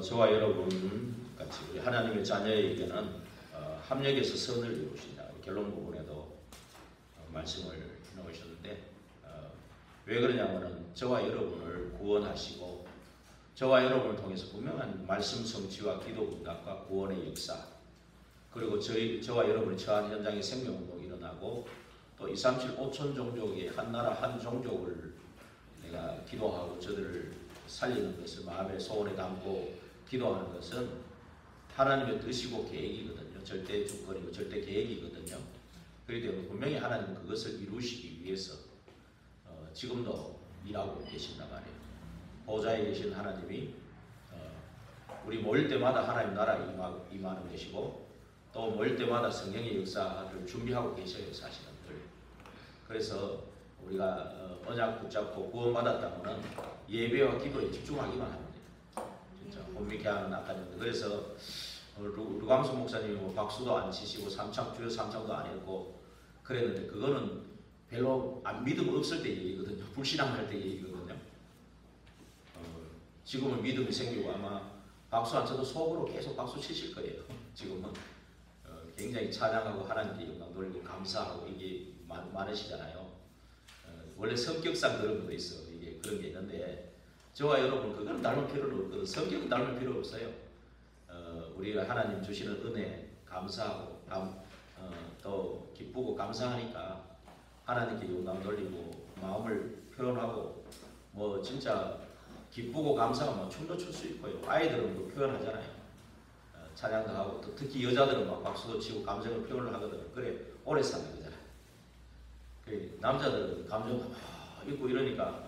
저와 여러분 같이 우리 하나님의 자녀에게는 합력해서 선을 이루신다. 결론 부분에도 말씀을 넣으셨는데 왜 그러냐면은 저와 여러분을 구원하시고 저와 여러분을 통해서 분명한 말씀 성취와 기도 응답과 구원의 역사, 그리고 저와 여러분이 처한 현장에 생명운동이 일어나고 또 237 5천 종족의 한 나라 한 종족을 내가 기도하고 저들을 살리는 것을 마음의 소원에 담고 기도하는 것은 하나님의 뜻이고 계획이거든요. 절대 주권이고 절대 계획이거든요. 그렇기 때문에 분명히 하나님은 그것을 이루시기 위해서 지금도 일하고 계신단 말이에요. 보좌에 계신 하나님이 우리 모일 때마다 하나님 나라 임하는 것이고 또 모일 때마다 성령의 역사를 준비하고 계셔요. 사실은. 그래서 우리가 언약 붙잡고 구원받았다면 예배와 기도에 집중하기만 하면 돼요. 진짜 혼미케 하는 낙하는데, 그래서 루감수 목사님이 뭐 박수도 안 치시고 주여 삼창도 안 했고 그랬는데 그거는 별로 믿음 없을 때 얘기거든요. 불신앙할 때 얘기거든요. 지금은 믿음이 생기고 아마 박수 안 쳐도 속으로 계속 박수 치실 거예요. 지금은 굉장히 찬양하고 하나님께 영광 돌리고 감사하고 이게 많으시잖아요. 원래 성격상 그런 것도 있어. 이게 그런 게 있는데 저와 여러분 그건 닮을 필요는 없거든. 성격은 닮을 필요 없어요. 우리가 하나님 주시는 은혜 감사하고 또 기쁘고 감사하니까 하나님께 영광 돌리고 마음을 표현하고 뭐 진짜 기쁘고 감사가 뭐 춤도 출 수 있고요. 아이들은 그 표현하잖아요. 찬양도 하고 또 특히 여자들은 막 박수도 치고 감정을 표현을 하거든요. 그래 오래 사는 거잖아요. 남자들은 감정가 막 있고 이러니까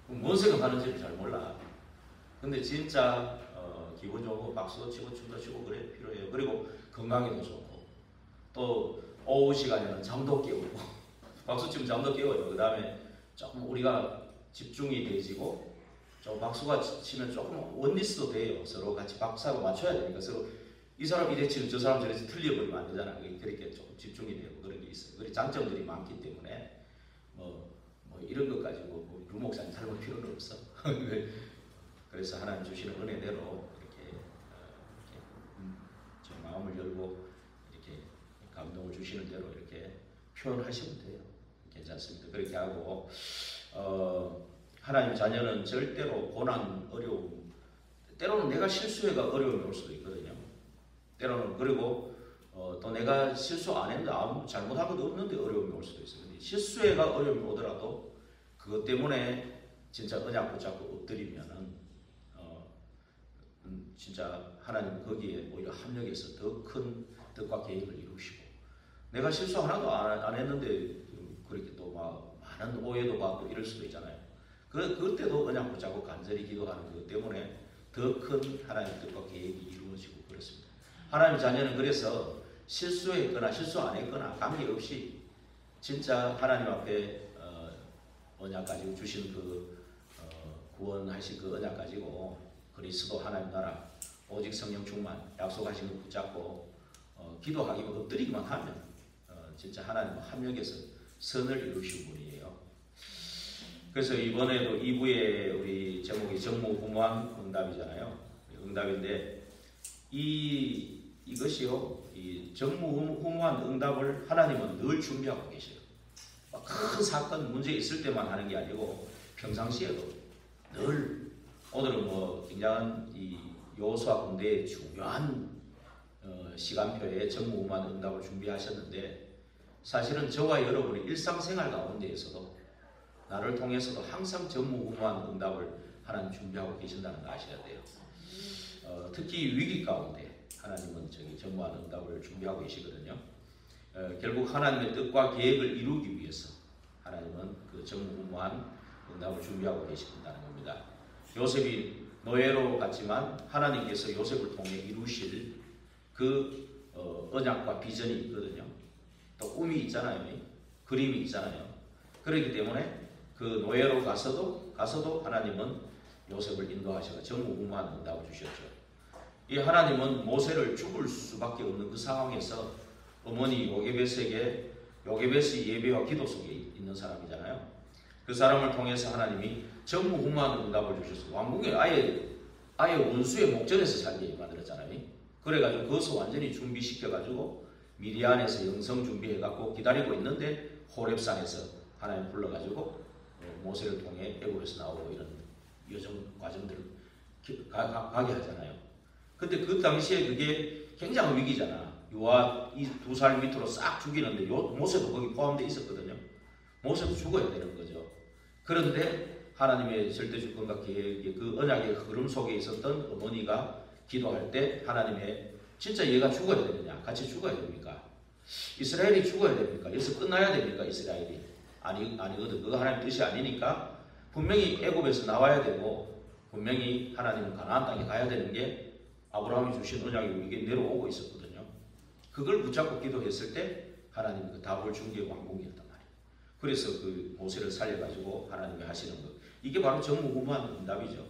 뭔 생각하는지를 잘 몰라. 근데 진짜 기분 좋고 박수도 치고 춤도 추고 그래 필요해요. 그리고 건강에도 좋고 또 오후 시간에는 잠도 깨우고 박수 치면 잠도 깨워요. 그 다음에 조금 우리가 집중이 되지고 좀 박수가 치면 조금 원리스도 돼요. 서로 같이 박수하고 맞춰야 되니까 서로 이 사람 이래 치면 저 사람 저래 틀려버리면 안 되잖아. 그렇게 조금 집중이 되고 그런 게 있어요. 그리고 장점들이 많기 때문에 뭐 이런 것 가지고 루 목사님 닮을 필요는 없어. 그래서 하나님 주시는 은혜대로 이렇게 좀 마음을 열고 이렇게 감동을 주시는 대로 이렇게 표현하시면 돼요. 괜찮습니다. 그렇게 하고 하나님 자녀는 절대로 고난, 어려움, 때로는 내가 실수해가 어려움이 올 수도 있거든요. 때로는 그리고 또 내가 실수 안 했는데 아무 잘못한 것도 없는데 어려움이 올 수도 있어요. 실수해가 어려움이 오더라도 그것 때문에 진짜 언약 붙잡고 엎드리면은 진짜 하나님 거기에 오히려 합력해서 더 큰 뜻과 계획을 이루시고 내가 실수 하나도 안 했는데 그렇게 또 막 많은 오해도 받고 이럴 수도 있잖아요. 그때도 언약 붙잡고 간절히 기도하는 것 때문에 더 큰 하나님의 뜻과 계획이 이루어지고 그렇습니다. 하나님 자녀는 그래서 실수했거나 실수 안 했거나 관계없이 진짜 하나님 앞에 언약 가지고 주신 구원하신 그 언약 가지고 그리스도 하나님 나라 오직 성령 충만 약속하신 거 붙잡고 기도하기만 엎드리기만 하면 진짜 하나님 합력해서 선을 이루신 분이에요. 그래서 이번에도 2부에 우리 제목이 정무후무한 응답이잖아요. 응답인데 이것이요, 이 정무후무한 응답을 하나님은 늘 준비하고 계셔요. 큰 사건 문제 있을 때만 하는 게 아니고 평상시에도 늘. 오늘은 뭐 굉장한 이 여호수아 군대의 중요한 시간표에 정무후무한 응답을 준비하셨는데 사실은 저와 여러분의 일상생활 가운데에서도 나를 통해서도 항상 정무후무한 응답을 하나님 준비하고 계신다는 거 아셔야 돼요. 특히 위기 가운데 하나님은 정무한 응답을 준비하고 계시거든요. 결국 하나님의 뜻과 계획을 이루기 위해서 하나님은 그 정무후무한 응답을 준비하고 계신다는 겁니다. 요셉이 노예로 갔지만 하나님께서 요셉을 통해 이루실 그 언약과 비전이 있거든요. 또 꿈이 있잖아요. 그림이 있잖아요. 그렇기 때문에 그 노예로 가서도 하나님은 요셉을 인도하셔서 정무후무한 응답을 주셨죠. 이 하나님은 모세를 죽을 수밖에 없는 그 상황에서 어머니 요게벳의 예배와 기도 속에 있는 사람이잖아요. 그 사람을 통해서 하나님이 정무후무한 응답을 주셔서 왕궁에 아예 아예 원수의 목전에서 살게 만들었잖아요. 그래가지고 그것을 완전히 준비시켜가지고 미디안에서 영성 준비해갖고 기다리고 있는데 호렙산에서 하나님 불러가지고 모세를 통해 애굽에서 나오고 이런 여정 과정들을 가게 하잖아요. 근데 그 당시에 그게 굉장한 위기잖아. 요아 이 2살 밑으로 싹 죽이는데 모세도 거기 포함되어 있었거든요. 모세도 죽어야 되는 거죠. 그런데 하나님의 절대 주권과 계획의 그 언약의 흐름 속에 있었던 어머니가 기도할 때 하나님의 진짜 얘가 죽어야 되느냐? 같이 죽어야 됩니까? 이스라엘이 죽어야 됩니까? 여기서 끝나야 됩니까? 이스라엘이? 아니거든. 그거 하나님 뜻이 아니니까 분명히 애굽에서 나와야 되고 분명히 하나님은 가나안 땅에 가야 되는 게 아브라함이 주신 언약이 우리에게 내려오고 있었거든요. 그걸 붙잡고 기도했을 때 하나님이 그 답을 준 게 왕궁이었단 말이에요. 그래서 그 모세를 살려가지고 하나님이 하시는 것. 이게 바로 전무후무한 응답이죠.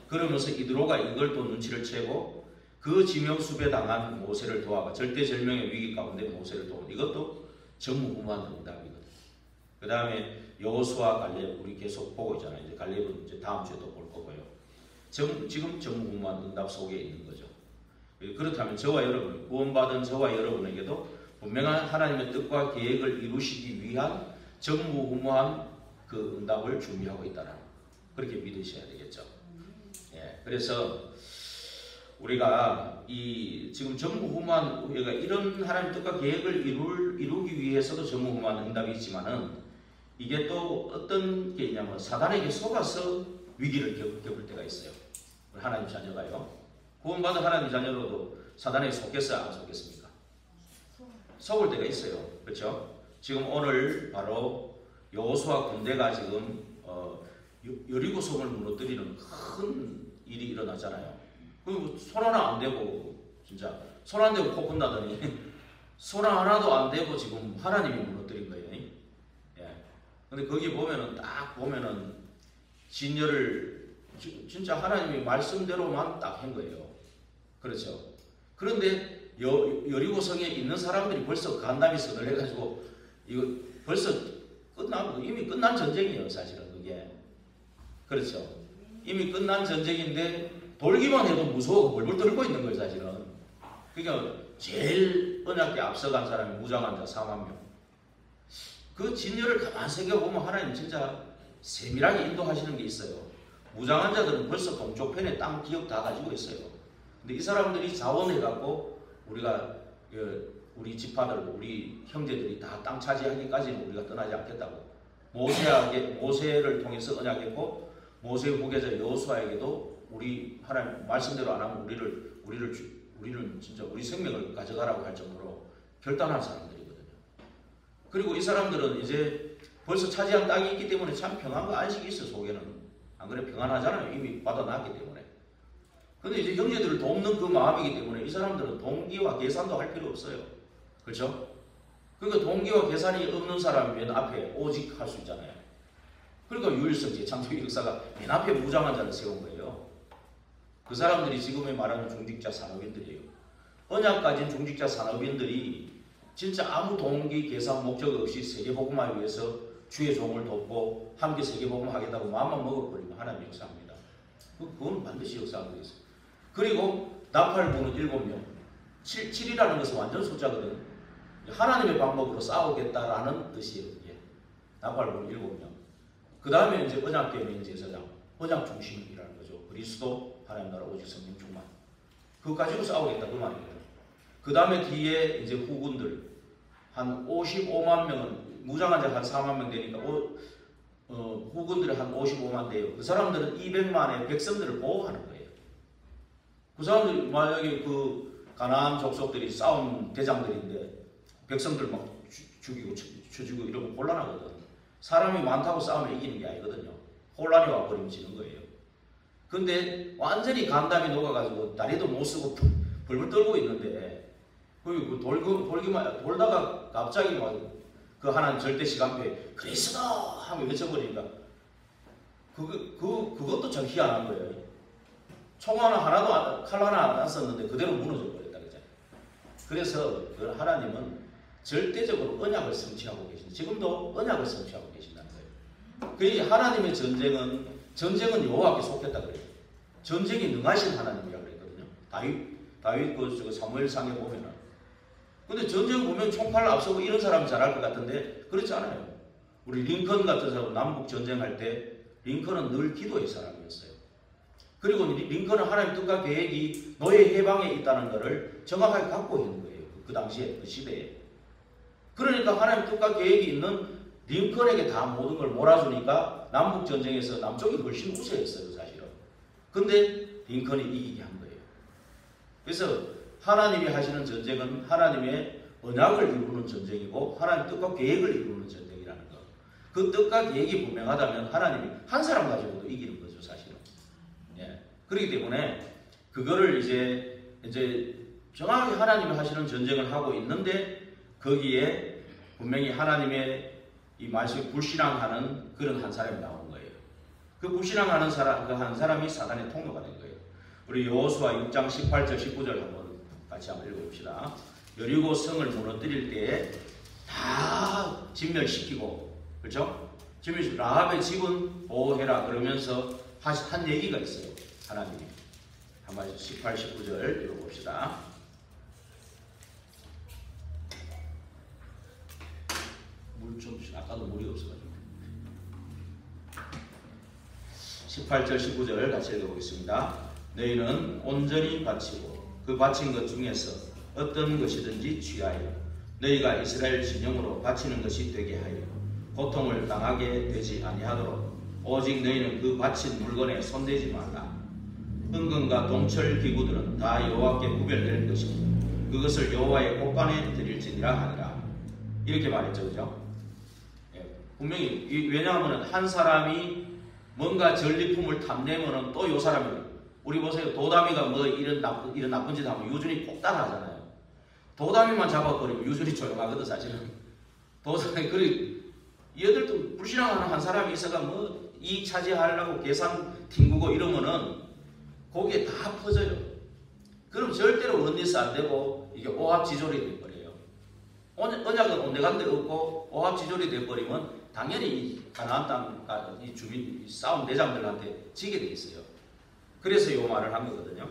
그러면서 이드로가 이걸 또 눈치를 채고 그 지명수배 당한 모세를 도와가 절대절명의 위기 가운데 모세를 도와. 이것도 전무후무한 응답이거든요. 그 다음에 여호수아 갈렙 우리 계속 보고 있잖아요. 이제 갈렙은 이제 다음 주에 또 볼 거고요. 지금 전무후무한 응답 속에 있는 거죠. 그렇다면 저와 여러분, 구원받은 저와 여러분에게도 분명한 하나님의 뜻과 계획을 이루시기 위한 전무후무한 그 응답을 준비하고 있다는 그렇게 믿으셔야 되겠죠. 예, 그래서 우리가 이 지금 전무후무한 우리가 이런 하나님 뜻과 계획을 이루기 위해서도 전무후무한 응답이 있지만은 이게 또 어떤 게 있냐면 사단에게 속아서 위기를 겪을 때가 있어요. 하나님 자녀가요. 구원받은 하나님 자녀로도 사단에게 속겠어요? 안 속겠습니까? 속을 때가 있어요. 그렇죠? 지금 오늘 바로 여호수아 군대가 지금 여리고 성을 무너뜨리는 큰 일이 일어났잖아요. 그리고 손 하나 안 대고 진짜 손 안 대고 코 푼다더니 손 하나도 안 대고 지금 하나님이 무너뜨린 거예요. 예. 근데 거기 보면은 딱 보면은 진열을 진짜 하나님의 말씀대로만 딱 한 거예요. 그렇죠. 그런데 여리고성에 있는 사람들이 벌써 간담이 선을 해가지고 이거 벌써 이미 끝난 전쟁이에요. 사실은 그게. 그렇죠. 이미 끝난 전쟁인데 돌기만 해도 무서워 벌벌 떨고 있는 거예요. 사실은. 그러니까 제일 언약에 앞서간 사람이 무장한 자 4만 명. 그 진열을 가만 새겨보면 하나님 진짜 세밀하게 인도하시는 게 있어요. 무장한 자들은 벌써 동쪽편에 땅 기업 다 가지고 있어요. 근데 이 사람들이 자원해갖고 우리가 우리 지파들, 우리 형제들이 다 땅 차지하기까지는 우리가 떠나지 않겠다고 모세를 통해서 언약했고 모세 후계자 여호수아에게도 우리 하나님 말씀대로 안 하면 우리는 진짜 우리 생명을 가져가라고 할 정도로 결단한 사람들이거든요. 그리고 이 사람들은 이제 벌써 차지한 땅이 있기 때문에 참 평안과 안식이 있어. 속에는 안 그래? 평안하잖아요. 이미 받아놨기 때문에. 근데 이제 형제들을 돕는 그 마음이기 때문에 이 사람들은 동기와 계산도 할 필요 없어요. 그렇죠? 그러니까 동기와 계산이 없는 사람이 맨 앞에 오직 할 수 있잖아요. 그러니까 유일성 재창조의 역사가 맨 앞에 무장한 자를 세운 거예요. 그 사람들이 지금에 말하는 중직자 산업인들이에요. 언약 가진 중직자 산업인들이 진짜 아무 동기, 계산, 목적 없이 세계복음화를 위해서 주의 종을 돕고 함께 세계복음 하겠다고 마음만 먹어버리면 하나님 역사합니다. 그건 반드시 역사하고 있어요. 그리고 나팔부는 7명. 7이라는 것은 완전 숫자거든. 하나님의 방법으로 싸우겠다라는 뜻이에요. 이게. 나팔부는 7명. 그 다음에 이제 언약궤의 제사장, 언약 중심이라는 거죠. 그리스도, 하나님 나라, 오직 성령 충만. 그거 가지고 싸우겠다 그 말이에요. 그 다음에 뒤에 이제 후군들 한 55만 명은 무장한 자가 한 4만 명 되니까 후군들이 한 55만 돼요. 그 사람들은 200만의 백성들을 보호하는 거예요. 그 사람들이 만약에 그 가나안 족속들이 싸운 대장들인데 백성들 막 죽이고 쳐주고 이러면 곤란하거든. 사람이 많다고 싸우면 이기는 게 아니거든요. 혼란이 와버리면 지는 거예요. 근데 완전히 간담이 녹아가지고 다리도 못 쓰고 벌벌 떨고 있는데 그리고 돌다가 갑자기 막 그 하나님 절대 시간표에 그리스도 하면 외쳐버리니까 그것도 참 희한한 거예요. 총 하나도 칼 하나 안 썼는데 그대로 무너져 버렸다 그랬잖아요. 그래서 하나님은 절대적으로 언약을 성취하고 계신다. 지금도 언약을 성취하고 계신다는 거예요. 그 하나님의 전쟁은 여호와께 속했다 그래요. 전쟁이 능하신 하나님이라고 그랬거든요. 다윗 그 사무엘상에 보면은. 근데 전쟁 보면 총칼 앞서고 이런 사람이 잘할 것 같은데 그렇지 않아요. 우리 링컨 같은 사람 남북 전쟁할 때 링컨은 늘 기도의 사람이었어요. 그리고 링컨은 하나님 뜻과 계획이 노예 해방에 있다는 것을 정확하게 갖고 있는 거예요. 그 당시에, 그 시대에. 그러니까 하나님 뜻과 계획이 있는 링컨에게 다 모든 걸 몰아주니까 남북 전쟁에서 남쪽이 훨씬 우세했어요, 사실은. 근데 링컨이 이기게 한 거예요. 그래서 하나님이 하시는 전쟁은 하나님의 언약을 이루는 전쟁이고 하나님 뜻과 계획을 이루는 전쟁이라는 것. 그 뜻과 계획이 분명하다면 하나님이 한 사람 가지고도 이기는 거죠, 사실은. 예. 그렇기 때문에 그거를 이제 정확히 하나님이 하시는 전쟁을 하고 있는데 거기에 분명히 하나님의 이 말씀에 불신앙하는 그런 한 사람이 나오는 거예요. 그 불신앙하는 사람, 그 한 사람이 사단의 통로가 된 거예요. 우리 여호수아 6장 18절 19절 한번 같이 한번 읽어봅시다. 여리고 성을 무너뜨릴 때에 다 진멸시키고, 그렇죠? 라합의 집은 보호해라 그러면서 한 얘기가 있어요. 하나님이. 한번 18, 19절 읽어봅시다. 물 좀, 아까도 물이 없어가지고. 18절, 19절 같이 읽어보겠습니다. 너희는 온전히 바치고 그 바친 것 중에서 어떤 것이든지 취하여 너희가 이스라엘 진영으로 바치는 것이 되게 하여 고통을 당하게 되지 아니하도록 오직 너희는 그 바친 물건에 손대지 말라. 은금과 동철 기구들은 다 여호와께 구별될 것이고 그것을 여호와의 곳간에 드릴지니라 하니라. 이렇게 말했죠, 그죠? 예, 분명히 왜냐하면 한 사람이 뭔가 전리품을 탐내면은 또 요 사람이 우리 보세요. 도다미가 뭐 이런 나쁜 짓 하면 유준이 꼭 따라하잖아요. 도다미만 잡아버리면 유준이 조용하거든, 사실은. 도다미, 그리고 얘들도 불신앙하는 한 사람이 있어가 뭐 이익 차지하려고 계산 튕구고 이러면은 거기에 다 퍼져요. 그럼 절대로 원리스 안 되고 이게 오합지졸이 돼버려요. 언약은 온데간데 없고 오합지졸이 돼버리면 당연히 가나안 땅 이 주민 싸움 대장들한테 지게 돼 있어요. 그래서 이 말을 한 거거든요.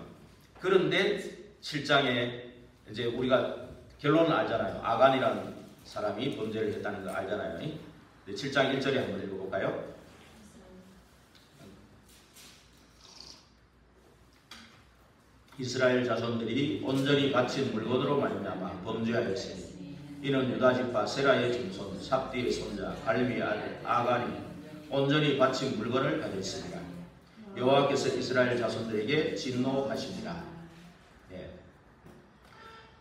그런데 7장에 이제 우리가 결론을 알잖아요. 아간이라는 사람이 범죄를 했다는 걸 알잖아요. 7장 1절에 한번 읽어볼까요? 이스라엘 자손들이 온전히 바친 물건으로 말미암아 범죄하였으니 이는 유다지파 세라의 증손 삽디의 손자 갈미의 아들 아간이 온전히 바친 물건을 가졌습니다. 여호와께서 이스라엘 자손들에게 진노하십니다. 예.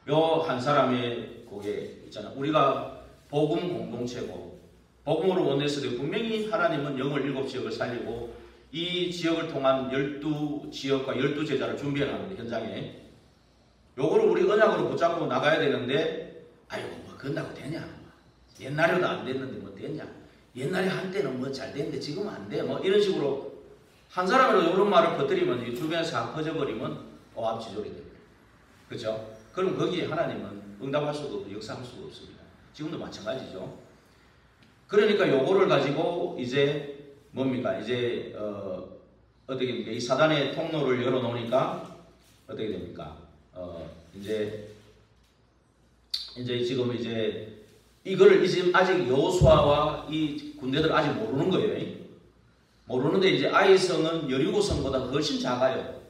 요 한 사람의 거기에 있잖아. 우리가 복음 공동체고 복음으로 원했을 때 분명히 하나님은 영을 7지역을 살리고 이 지역을 통한 12지역과 12제자를 준비해놨는데 현장에 요거를 우리 언약으로 붙잡고 나가야 되는데 아이고 뭐 그런다고 되냐. 옛날에도 안 됐는데 뭐 됐냐. 옛날에 한때는 뭐 잘 됐는데 지금은 안 돼. 뭐 이런 식으로 한 사람이라도 이런 말을 퍼뜨리면 주변에서 다 퍼져버리면 오합지졸이 됩니다. 그렇죠? 그럼 거기에 하나님은 응답할 수도 없고 역사할 수도 없습니다. 지금도 마찬가지죠. 그러니까 요거를 가지고 이제 뭡니까? 이제 어떻게 됩니까? 이 사단의 통로를 열어놓으니까 어떻게 됩니까? 이제 지금 이제 이거를 이제 아직 여호수아와 이 군대들 아직 모르는 거예요. 모르는데 이제 아이성은 여리고성보다 훨씬 작아요.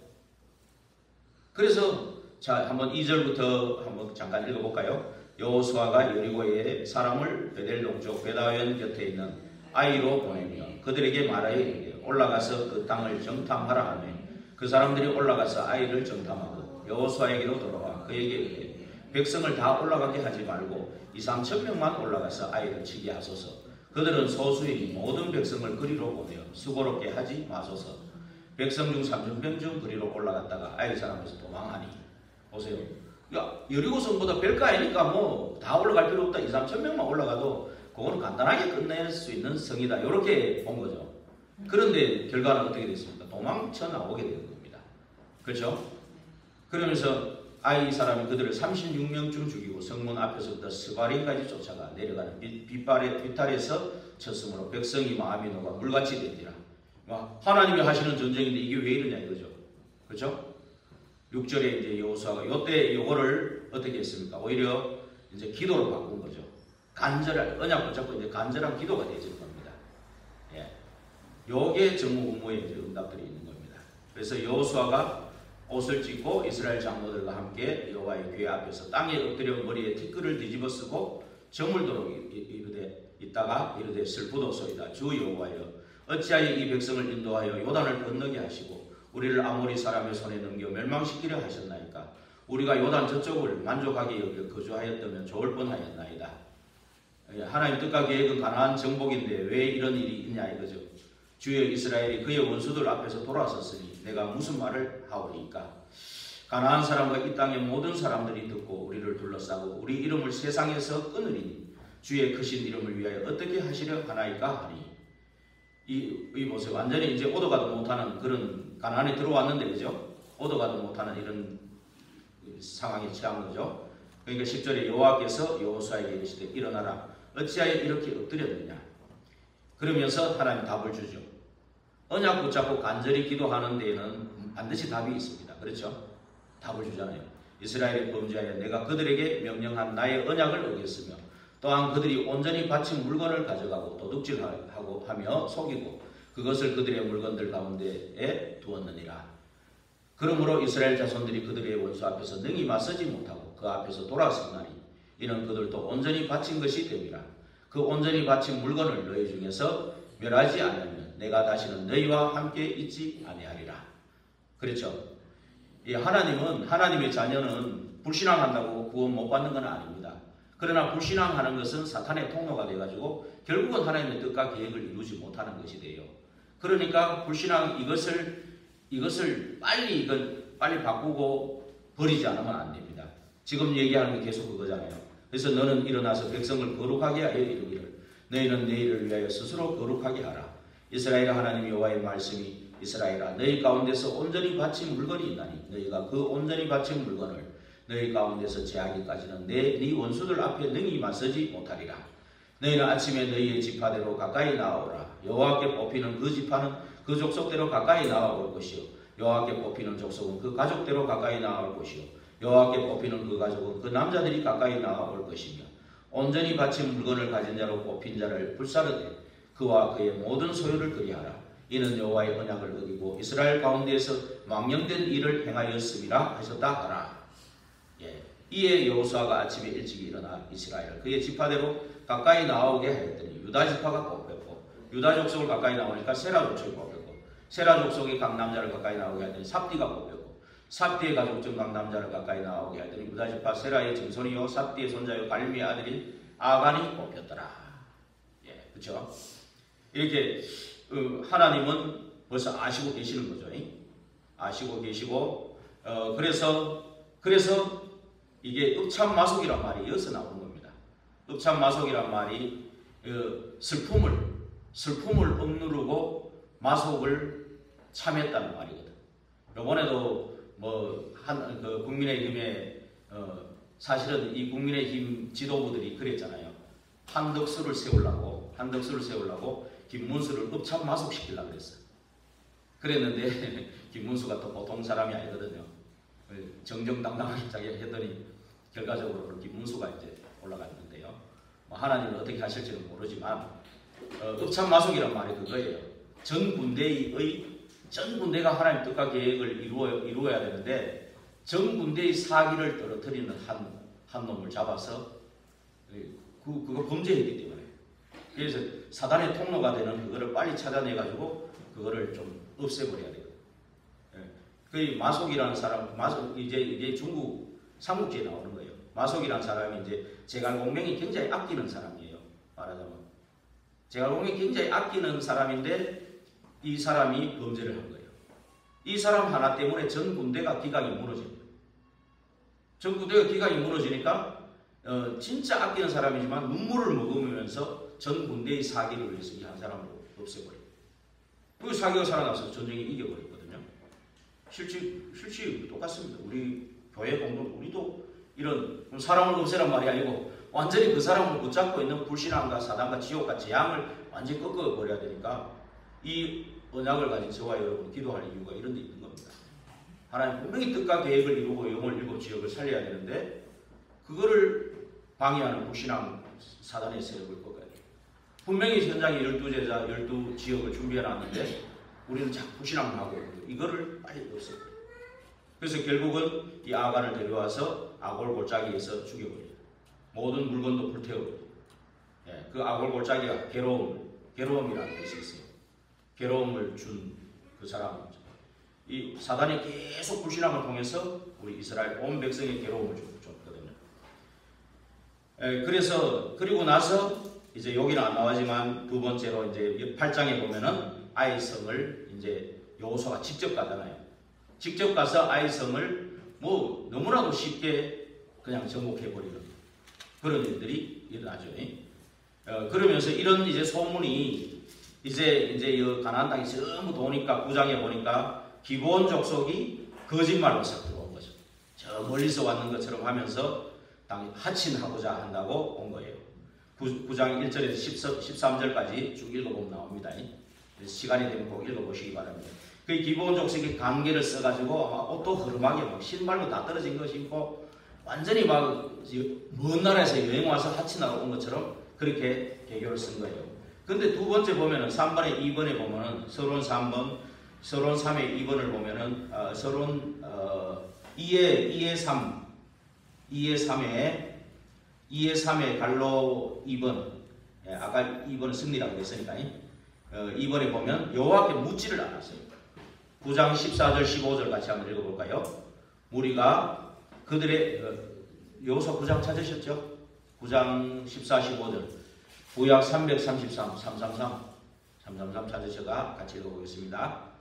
그래서 자 한번 2절부터 한번 잠깐 읽어볼까요? 여호수아가 여리고에 사람을 베델 동쪽 베다웬 곁에 있는 아이로 보내며 그들에게 말하여 이르되 올라가서 그 땅을 정탐하라 하며 그 사람들이 올라가서 아이를 정탐하고 여호수아에게로 돌아와 그에게 이르되 백성을 다 올라가게 하지 말고 2,3,000명만 올라가서 아이를 치게 하소서. 그들은 소수이니 모든 백성을 그리로 보내어 수고롭게 하지 마소서. 백성 중 3,000명 중 그리로 올라갔다가 아이 사람에서 도망하니. 보세요. 야, 여리고성보다 별가이니까 뭐 다 올라갈 필요 없다. 2,3,000명만 올라가도 그거는 간단하게 끝낼 수 있는 성이다. 이렇게 본 거죠. 그런데 결과는 어떻게 됐습니까? 도망쳐 나오게 되는 겁니다. 그렇죠? 그러면서 아이 사람이 그들을 36명쯤 죽이고 성문 앞에서부터 스바림까지 쫓아가 내려가는 비탈에서 쳤으므로 백성이 마음이 녹아 물같이 된지라. 하나님이 하시는 전쟁인데 이게 왜 이러냐 이거죠. 그렇죠? 6절에 이제 여호수아가 요때 요거를 어떻게 했습니까? 오히려 이제 기도로 바꾼 거죠. 간절한 언약 붙잡고 이제 간절한 기도가 되어지는 겁니다. 예. 요게 정무후무의 이제 응답들이 있는 겁니다. 그래서 여호수아가 옷을 찢고 이스라엘 장로들과 함께 여호와의 궤 앞에서 땅에 엎드려 머리에 티끌을 뒤집어 쓰고 저물도록 이르되 슬프도소이다. 주 여호와여 어찌하여 이 백성을 인도하여 요단을 건너게 하시고 우리를 아모리 사람의 손에 넘겨 멸망시키려 하셨나이까. 우리가 요단 저쪽을 만족하게 여겨 거주하였다면 좋을 뻔하였나이다. 하나님 뜻과 계획은 가나안 정복인데 왜 이런 일이 있냐 이거죠. 주여 이스라엘이 그의 원수들 앞에서 돌아섰으니 내가 무슨 말을 하오리이까. 가나안 사람과 이 땅의 모든 사람들이 듣고 우리를 둘러싸고 우리 이름을 세상에서 끊으리니 주의 크신 이름을 위하여 어떻게 하시려 하나이까 하니. 이 보세요. 완전히 이제 오도 가도 못하는 그런 가나안에 들어왔는데 그죠? 오도 가도 못하는 이런 상황에 처한 거죠. 그러니까 10절에 여호와께서 여호수아에게 이르시되 일어나라. 어찌하여 이렇게 엎드렸느냐. 그러면서 하나님 답을 주죠. 언약 붙잡고 간절히 기도하는 데에는 반드시 답이 있습니다. 그렇죠? 답을 주잖아요. 이스라엘이 범죄하여 내가 그들에게 명령한 나의 언약을 어겼으며 또한 그들이 온전히 바친 물건을 가져가고 도둑질하고 하며 속이고 그것을 그들의 물건들 가운데에 두었느니라. 그러므로 이스라엘 자손들이 그들의 원수 앞에서 능히 맞서지 못하고 그 앞에서 돌아섰나니 이는 그들도 온전히 바친 것이 됨이라. 그 온전히 바친 물건을 너희 중에서 멸하지 않으면 내가 다시는 너희와 함께 있지 아니하리라. 그렇죠? 하나님은 하나님의 자녀는 불신앙한다고 구원 못 받는 건 아닙니다. 그러나 불신앙하는 것은 사탄의 통로가 돼가지고 결국은 하나님의 뜻과 계획을 이루지 못하는 것이 돼요. 그러니까 불신앙 이것을 빨리 바꾸고 버리지 않으면 안 됩니다. 지금 얘기하는 게 계속 그거잖아요. 그래서 너는 일어나서 백성을 거룩하게 하여 이루기를 너희는 내일을 위하여 스스로 거룩하게 하라. 이스라엘 하나님 여호와의 말씀이 이스라엘아 너희 가운데서 온전히 바친 물건이 있나니 너희가 그 온전히 바친 물건을 너희 가운데서 제하기까지는 네 원수들 앞에 능히 맞서지 못하리라. 너희는 아침에 너희의 지파대로 가까이 나아오라. 여호와께 뽑히는 그 지파는 그 족속대로 가까이 나아올 것이요 여호와께 뽑히는 족속은 그 가족대로 가까이 나아올 것이요 여호와께 뽑히는 그 가족은 그 남자들이 가까이 나아올 것이며 온전히 바친 물건을 가진 자로 뽑힌 자를 불사르되 그와 그의 모든 소유를 그리하라. 이는 여호와의 언약을 어기고 이스라엘 가운데에서 망령된 일을 행하였음이라 하셨다 하라. 이에 여호수아가 아침에 일찍 일어나 이스라엘 그의 지파대로 가까이 나오게 하였더니 유다 지파가 뽑혔고 유다 족속을 가까이 나오니까 세라 족속이 뽑혔고 세라 족속이 각 남자를 가까이 나오게 하더니 삽디가 뽑혔고 삽디의 가족 중 각 남자를 가까이 나오게 하더니 유다 지파 세라의 증손이요 삽디의 손자요 갈미의 아들인 아간이 뽑혔더라. 그렇죠? 이렇게 하나님은 벌써 아시고 계시는 거죠. 아시고 계시고 그래서 이게 읍참마속이란 말이 여기서 나오는 겁니다. 읍참마속이란 말이 슬픔을 억누르고 마속을 참했다는 말이거든. 이번에도 국민의힘에 사실은 이 국민의힘 지도부들이 그랬잖아요. 한덕수를 세우려고 김문수를 읍참마속시키려고 그랬어요. 그랬는데 김문수가 또 보통 사람이 아니거든요. 정정당당하게 했더니 결과적으로 김문수가 이제 올라갔는데요. 하나님은 어떻게 하실지는 모르지만 읍참마속이란 말이 그거예요. 전 군대가 하나님 뜻과 계획을 이루어야 되는데 전 군대의 사기를 떨어뜨리는 한 놈을 잡아서 그거 범죄했기 때문에 그래서 사단의 통로가 되는 그거를 빨리 찾아내가지고 그거를 좀 없애버려야 돼요. 그 마속이라는 사람, 이제 중국 삼국지에 나오는 거예요. 마속이라는 사람이 이제 제갈공명이 굉장히 아끼는 사람이에요. 말하자면 제갈공명이 굉장히 아끼는 사람인데 이 사람이 범죄를 한 거예요. 이 사람 하나 때문에 전 군대가 기강이 무너집니다. 전 군대가 기강이 무너지니까 진짜 아끼는 사람이지만 눈물을 머금으면서 전 군대의 사기를 위해서 이 한 사람을 없애버려요. 그 사기가 살아나서 전쟁에 이겨버렸거든요. 실제 똑같습니다. 우리 교회 공동 우리도 이런 사람을 없애란 말이 아니고 완전히 그 사람을 붙잡고 있는 불신앙과 사단과 지옥과 재앙을 완전히 꺾어버려야 되니까 이 언약을 가진 저와 여러분 기도할 이유가 이런 데 있는 겁니다. 하나님 분명히 뜻과 계획을 이루고 영을 7지역을 살려야 되는데 그거를 방해하는 불신앙 사단의 세력을 꺾어야 돼요. 분명히 현장에 12제자 12지역을 준비해놨는데 우리는 자꾸 불신앙하고 이거를 빨리 없애요. 그래서 결국은 이 아간을 데려와서 아골 골짜기에서 죽여버려요. 모든 물건도 불태워버려요. 예, 그 아골 골짜기가 괴로움이라는 뜻이 있어요. 괴로움을 준 그 사람. 이 사단이 계속 불신앙을 통해서 우리 이스라엘 온 백성의 괴로움을 줬거든요. 그래서 그리고 나서 이제 여기는 안 나와지만 두 번째로 이제 8장에 보면은 아이성을 이제 여호수아가 직접 가잖아요. 직접 가서 아이성을 뭐 너무나도 쉽게 그냥 정복해버리는 그런 일들이 일어나죠. 그러면서 이런 이제 소문이 이제 가나안 땅이 전부 도니까 9장에 보니까 기브온 족속이 거짓말로 싹 들어온 거죠. 저 멀리서 왔는 것처럼 하면서 당연히 하친하고자 한다고 온 거예요. 9장 1절에서 13절까지 쭉 읽어보면 나옵니다. 시간이 되면 꼭 읽어보시기 바랍니다. 그 기브온 족속이 관계를 써가지고 아마 옷도 흐름하게 막 신발도 다 떨어진 거 신고 완전히 막 먼 나라에서 여행 와서 하친하러 온 것처럼 그렇게 개교를 쓴 거예요. 근데 두 번째 보면은 3번에 2번에 보면은 서론 3번, 서론 3의 2번을 보면은 서론 2의 3의 갈로 2번, 예, 아까 2번은 승리라고 했으니까 2번에 보면 여호와께 묻지를 않았어요. 9장 14절 15절 같이 한번 읽어볼까요? 우리가 그들의 여호수아 9장 찾으셨죠? 9장 14, 15절 구약 333 찾으셔가 같이 읽어보겠습니다.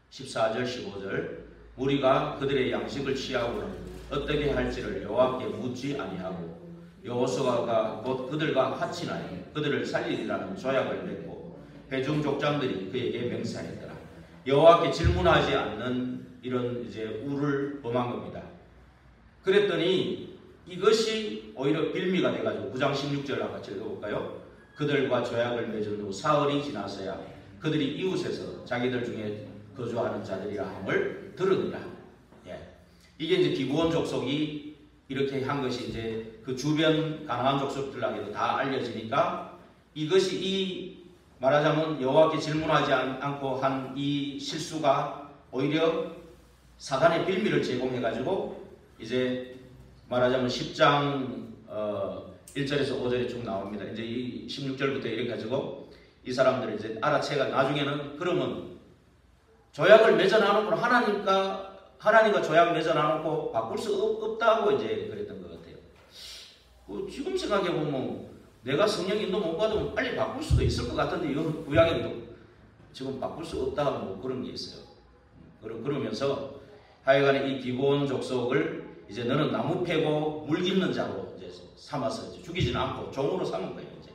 14절 15절 우리가 그들의 양식을 취하고는 어떻게 할지를 여호와께 묻지 아니하고 여호수아가 곧 그들과 하친하여 그들을 살리리라는 조약을 맺고 회중 족장들이 그에게 맹세하였더라. 여호와께 질문하지 않는 이런 이제 우를 범한 겁니다. 그랬더니 이것이 오히려 빌미가 돼가지고 9장 16절 같이 읽어볼까요? 그들과 조약을 맺은 후 사흘이 지나서야 그들이 이웃에서 자기들 중에 거주하는 자들이라 함을 들으니라. 예. 이게 이제 기브온 족속이 이렇게 한 것이 이제 그 주변 가나안 족속들에게도 다 알려지니까 이것이 이 말하자면 여호와께 질문하지 않고 한 이 실수가 오히려 사단의 빌미를 제공해가지고 이제 말하자면 10장 1절에서 5절에 쭉 나옵니다. 이제 이 16절부터 이렇게 가지고 이 사람들을 이제 알아채가 나중에는 그러면 조약을 맺어놔놓고 하나님과 조약 맺어놔놓고 바꿀 수 없다고 이제 그랬던 것 같아요. 지금 생각해 보면 내가 성령 인도 못 받으면 빨리 바꿀 수도 있을 것 같은데 이건 구약에도 지금 바꿀 수 없다 뭐 그런 게 있어요. 그러면서 하여간에 이 기브온 족속을 이제 너는 나무 패고 물 깃는 자로 이제 삼아서 이제 죽이지는 않고 종으로 삼은 거예요. 이제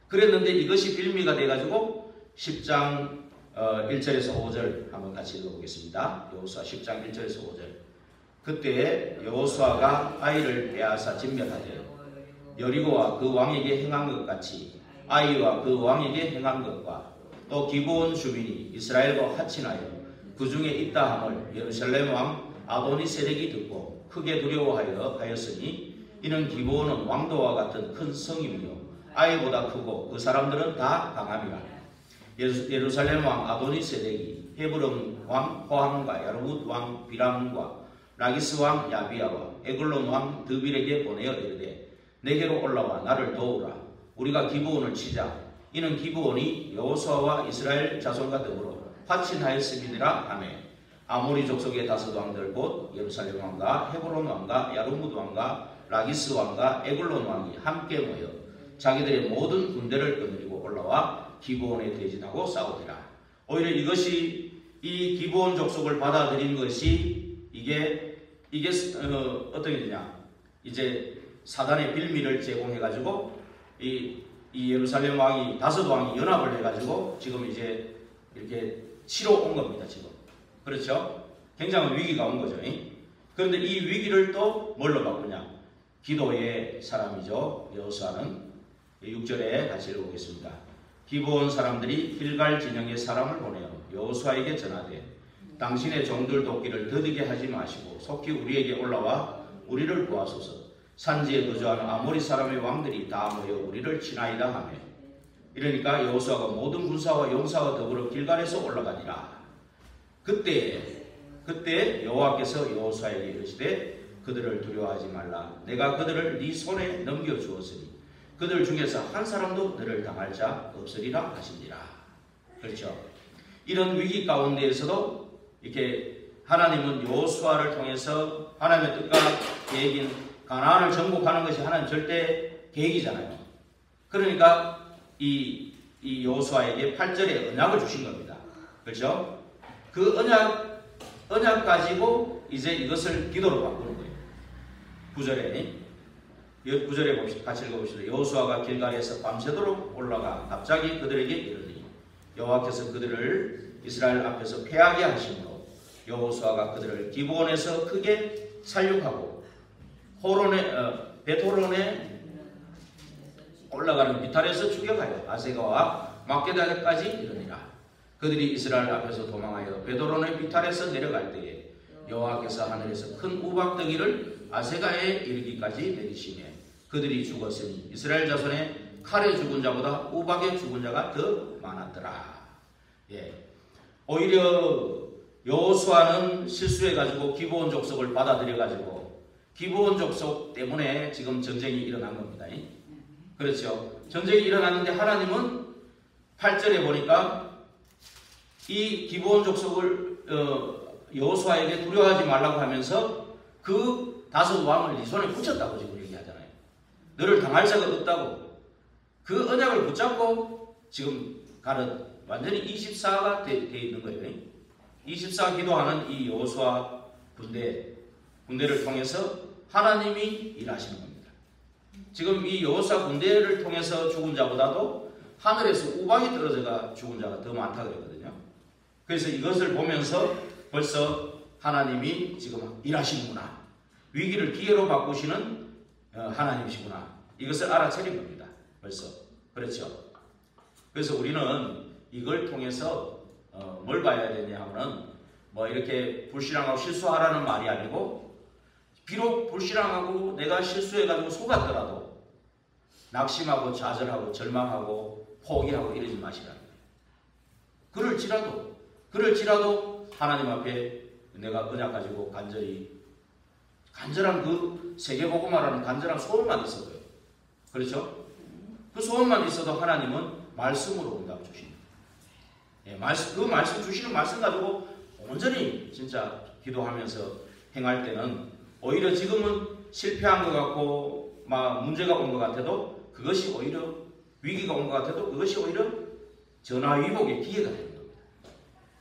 그랬는데 이것이 빌미가 돼가지고 10장 1절에서 5절 한번 같이 읽어보겠습니다. 여호수아 10장 1절에서 5절 그때 여호수아가 아이를 빼앗아 진멸하되 여리고와 그 왕에게 행한 것 같이 아이와 그 왕에게 행한 것과 또 기브온 주민이 이스라엘과 하친하여 그 중에 있다 함을 예루살렘 왕 아도니세덱이 듣고 크게 두려워하였으니 이는 기브온은 왕도와 같은 큰 성이며 아이보다 크고 그 사람들은 다 강함이라. 예루살렘 왕 아도니세덱이 헤브론 왕 호함과 야르뭇 왕 비람과 라기스 왕 야비야와 에글론 왕 드빌에게 보내어 이르되 내게로 올라와 나를 도우라. 우리가 기브온을 치자. 이는 기브온이 여호수아와 이스라엘 자손과 더불어 화친하였음이니라 하며 아모리 족속의 다섯 왕들 곧 예루살렘 왕과 헤브론 왕과 야르뭇 왕과 라기스 왕과 에글론 왕이 함께 모여 자기들의 모든 군대를 거느리고 올라와 기브온에 대진하고 싸우더라. 오히려 이것이 이 기브온 족속을 받아들인 것이 이게 어떻게 되냐? 이제 사단의 빌미를 제공해가지고 이 예루살렘 왕이 다섯 왕이 연합을 해가지고 지금 이제 이렇게 치러 온 겁니다. 지금 그렇죠? 굉장한 위기가 온 거죠. 그런데 이 위기를 또 뭘로 바꾸냐? 기도의 사람이죠. 여호수아는 6절에 같이 읽어보겠습니다. 기브온 사람들이 길갈 진영에 사람을 보내어 여호수아에게 전하되 당신의 종들 돕기를 더디게 하지 마시고 속히 우리에게 올라와 우리를 구하소서. 산지에 거주하는 아모리 사람의 왕들이 다 모여 우리를 치나이다 하며. 이러니까 여호수아가 모든 군사와 용사와 더불어 길갈에서 올라가니라. 그때 여호와께서 여호수아에게 이르시되 그들을 두려워하지 말라. 내가 그들을 네 손에 넘겨주었으니 그들 중에서 한 사람도 너를 당할 자 없으리라 하시니라. 그렇죠. 이런 위기 가운데에서도 이렇게 하나님은 여호수아를 통해서 하나님의 뜻과 계획인 가나안을 정복하는 것이 하나님 절대 계획이잖아요. 그러니까 이 여호수아에게 8절에 언약을 주신 겁니다. 그렇죠? 그 언약 가지고 이제 이것을 기도로 바꾸는 거예요. 9절에 봅시다. 같이 읽어봅시다. 여호수아가 길갈에서 밤새도록 올라가 갑자기 그들에게 이르니 여호와께서 그들을 이스라엘 앞에서 패하게 하심으로 여호수아가 그들을 기브온에서 크게 살육하고 베토론에 올라가는 비탈에서 추격하여 아세가와 막게다까지 이르니라. 그들이 이스라엘 앞에서 도망하여 베토론의 비탈에서 내려갈 때에 여호와께서 하늘에서 큰 우박덩이를 아세가에 이르기까지 내리시며 그들이 죽었으니 이스라엘 자손의 칼에 죽은 자보다 우박에 죽은 자가 더 많았더라. 오히려 여호수아는 실수해가지고 기브온 족속을 받아들여가지고 기브온 족속 때문에 지금 전쟁이 일어난 겁니다. 그렇죠. 전쟁이 일어났는데 하나님은 8절에 보니까 이 기브온 족속을 여호수아에게 두려워하지 말라고 하면서 그 다섯 왕을 네 손에 붙였다고 지금 얘기하잖아요. 너를 당할 자가 없다고. 그 언약을 붙잡고 지금 가는 완전히 24가 돼 있는 거예요. 24 기도하는 이 여호수아 군대를 통해서 하나님이 일하시는 겁니다. 지금 이 여호수아 군대를 통해서 죽은 자보다도 하늘에서 우박이 떨어져가 죽은 자가 더 많다 그랬거든요. 그래서 이것을 보면서 벌써 하나님이 지금 일하시는구나. 위기를 기회로 바꾸시는 하나님이시구나. 이것을 알아차린 겁니다. 벌써. 그렇죠. 그래서 우리는 이걸 통해서 뭘 봐야 되냐 하면은 뭐 이렇게 불신앙하고 실수하라는 말이 아니고 비록 불신앙하고 내가 실수해가지고 속았더라도 낙심하고 좌절하고 절망하고 포기하고 이러지 마시라는 거예요. 그럴지라도 하나님 앞에 내가 언약 가지고 간절한 그 세계복음화라는 간절한 소원만 있어도요. 그렇죠? 그 소원만 있어도 하나님은 말씀으로 응답 주십니다. 그 말씀 주시는 말씀 가지고 온전히 진짜 기도하면서 행할 때는 오히려 지금은 실패한 것 같고 막 문제가 온 것 같아도 그것이 오히려 위기가 온 것 같아도 그것이 오히려 전화위복의 기회가 되는 겁니다.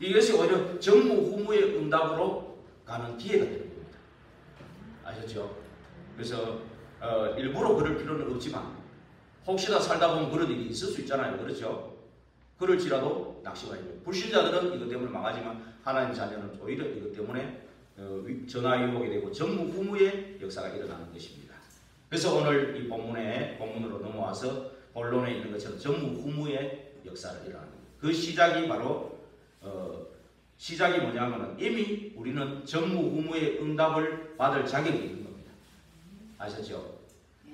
이것이 오히려 전무후무의 응답으로 가는 기회가 되는 겁니다. 아셨죠? 그래서 일부러 그럴 필요는 없지만 혹시나 살다 보면 그런 일이 있을 수 있잖아요. 그렇죠? 그럴지라도 낙심하지 마세요. 불신자들은 이것 때문에 망하지만 하나님 자녀는 오히려 이것 때문에 전화위복이 되고 전무후무의 역사가 일어나는 것입니다. 그래서 오늘 이 본문으로 넘어와서 본론에 있는 것처럼 전무후무의 역사를 일어나는 겁니다. 그 시작이 바로 시작이 뭐냐면 이미 우리는 전무후무의 응답을 받을 자격이 있는 겁니다. 아셨죠?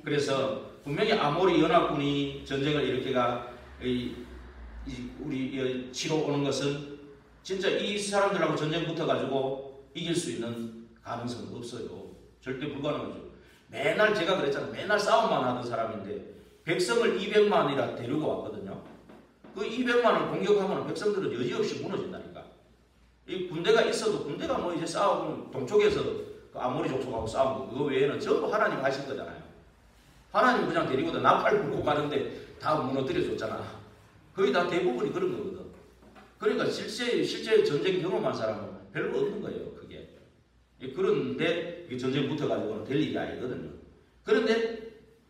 그래서 분명히 아모리 연합군이 전쟁을 일으켜가 우리 치러 오는 것은 진짜 이 사람들하고 전쟁 붙어가지고 이길 수 있는 가능성은 없어요. 절대 불가능하죠. 맨날 제가 그랬잖아요. 맨날 싸움만 하던 사람인데 백성을 200만이라 데리고 왔거든요. 그 200만을 공격하면 백성들은 여지없이 무너진다니까. 이 군대가 있어도 군대가 뭐 이제 싸우면 동쪽에서 그 아모리 족속하고 싸우고 그거 외에는 전부 하나님 하신 거잖아요. 하나님 그냥 데리고 나팔 불고 가는데 다 무너뜨려 줬잖아. 거의 다 대부분이 그런 거거든. 그러니까 실제 전쟁 경험한 사람은 별로 없는 거예요. 그게. 그런데 전쟁 붙어가지고는 될 일이 아니거든요. 그런데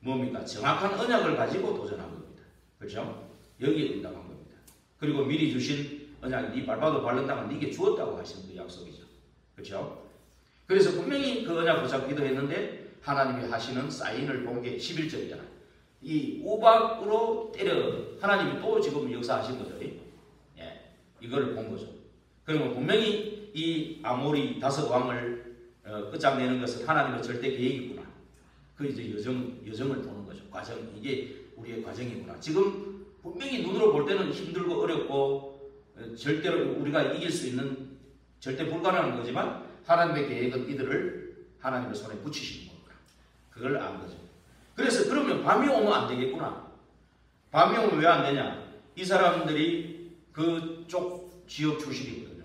뭡니까? 정확한 언약을 가지고 도전한 겁니다. 그렇죠? 여기에 응답한 겁니다. 그리고 미리 주신 언약이 네 발바도 밟는 땅을 네게 주었다고 하시는 그 약속이죠. 그렇죠? 그래서 분명히 그 언약 붙잡고 기도했는데 하나님이 하시는 사인을 본 게 11절이잖아요. 이 우박으로 때려 하나님이 또 지금 역사하신 거죠. 이걸 본 거죠. 그러면 분명히 이 아모리 5왕을 끝장내는 것은 하나님의 절대 계획이구나. 그 이제 여정을 보는 거죠. 과정, 이게 우리의 과정이구나. 지금 분명히 눈으로 볼 때는 힘들고 어렵고 절대로 우리가 이길 수 있는 절대 불가능한 거지만 하나님의 계획은 이들을 하나님의 손에 붙이시는 거구나. 그걸 안 거죠. 그래서 그러면 밤이 오면 안 되겠구나. 밤이 오면 왜 안 되냐? 이 사람들이 그쪽 지역 출신이거든요.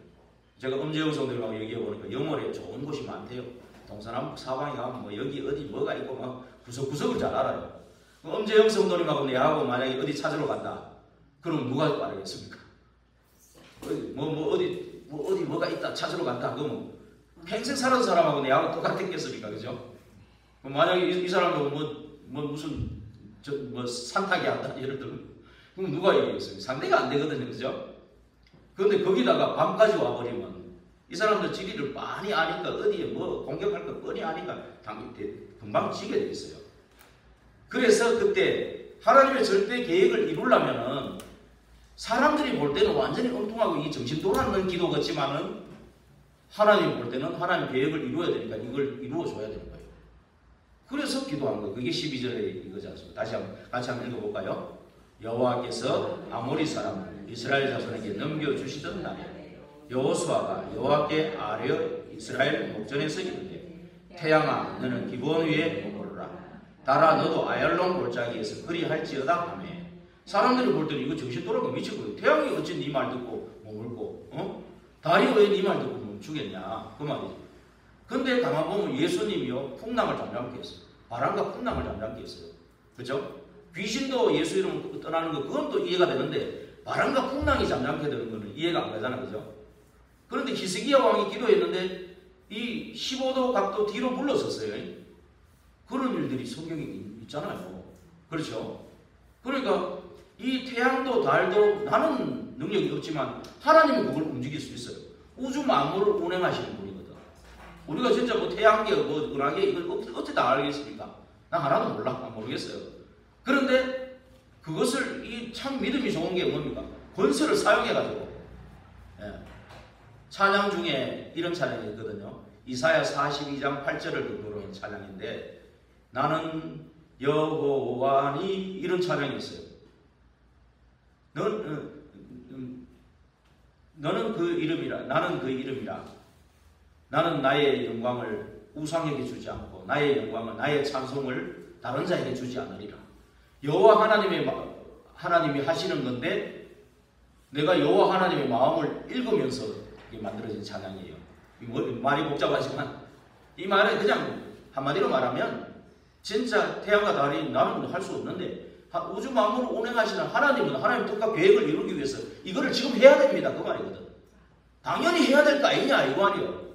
제가 음재영 성도님하고 얘기해 보니까 영월에 좋은 곳이 많대요. 동서남북 사방에 가면 뭐 여기 어디 뭐가 있고 막 구석구석을 잘 알아요. 음재영 성도님하고 내하고 만약에 어디 찾으러 간다. 그럼 누가 빠르겠습니까? 어디 뭐가 있다 찾으러 간다. 그러면 평생 살은 사람하고 내하고 똑같겠습니까? 그죠? 만약에 이 사람도 무슨 산타기 한다 예를 들면 그럼 누가 이기겠어요? 상대가 안 되거든요. 그죠? 그런데 거기다가 밤까지 와버리면 이 사람들 지리를 많이 아니까 어디에 뭐 공격할 거 뻔히 아니까 금방 지게 되겠어요. 그래서 그때 하나님의 절대 계획을 이루려면은 사람들이 볼 때는 완전히 엉뚱하고 이 정신 돌아는 기도 같지만은 하나님 볼 때는 하나님 계획을 이루어야 되니까 이걸 이루어줘야 되는 거예요. 그래서 기도한 거예요. 그게 12절에 이거지 않습니까? 다시 한번 같이 한번 읽어볼까요? 여호와께서 아모리 사람 이스라엘 자손에게 넘겨주시던 날에 여호수아가 여호와께 아뢰어 이스라엘 목전에서 이르되 태양아 너는 기브온 위에 머무르라 달아 너도 아얄론 골짜기에서 그리할지어다 하며 사람들이 볼 때는 이거 정신 돌아가 미치고 태양이 어찌 네 말 듣고 머물고 달이 왜 네 말 듣고 멈추겠냐 그 말이지. 근데 가만 보면 예수님이요 풍랑을 잠잠케 했어요. 바람과 풍랑을 잠잠케 했어요. 그죠? 귀신도 예수 이름 떠나는 거 그건 또 이해가 되는데 바람과 풍랑이 잠잠케 되는 거는 이해가 안 가잖아. 그죠? 그런데 히스기야 왕이 기도했는데 이 15도 각도 뒤로 물러섰어요. 그런 일들이 성경에 있잖아요. 그렇죠? 그러니까 이 태양도 달도 나는 능력이 없지만 하나님이 그걸 움직일 수 있어요. 우주 만물을 운행하시는 분이거든. 우리가 진짜 뭐 태양계 뭐 은하계 이걸 어떻게 다 알겠습니까? 나 하나도 모르겠어요. 그런데 그것을 이 참 믿음이 좋은 게 뭡니까? 권세를 사용해가지고 찬양 중에 이런 찬양이 있거든요. 이사야 42장 8절을 근거로 한 찬양인데 나는 여호와니 이런 찬양이 있어요. 너는 그 이름이라 나는 그 이름이라 나는 나의 영광을 우상에게 주지 않고 나의 영광을 나의 찬송을 다른 자에게 주지 않으리라. 여호와 하나님이 하시는 건데 내가 여호와 하나님의 마음을 읽으면서 이게 만들어진 찬양이에요. 말이 복잡하지만 이 말은 그냥 한마디로 말하면 진짜 태양과 달이 나는 할 수 없는데 우주 만물을 운행하시는 하나님은 하나님 뜻과 계획을 이루기 위해서 이거를 지금 해야 됩니다. 그 말이거든. 당연히 해야 될 거 아니냐 이 말이요.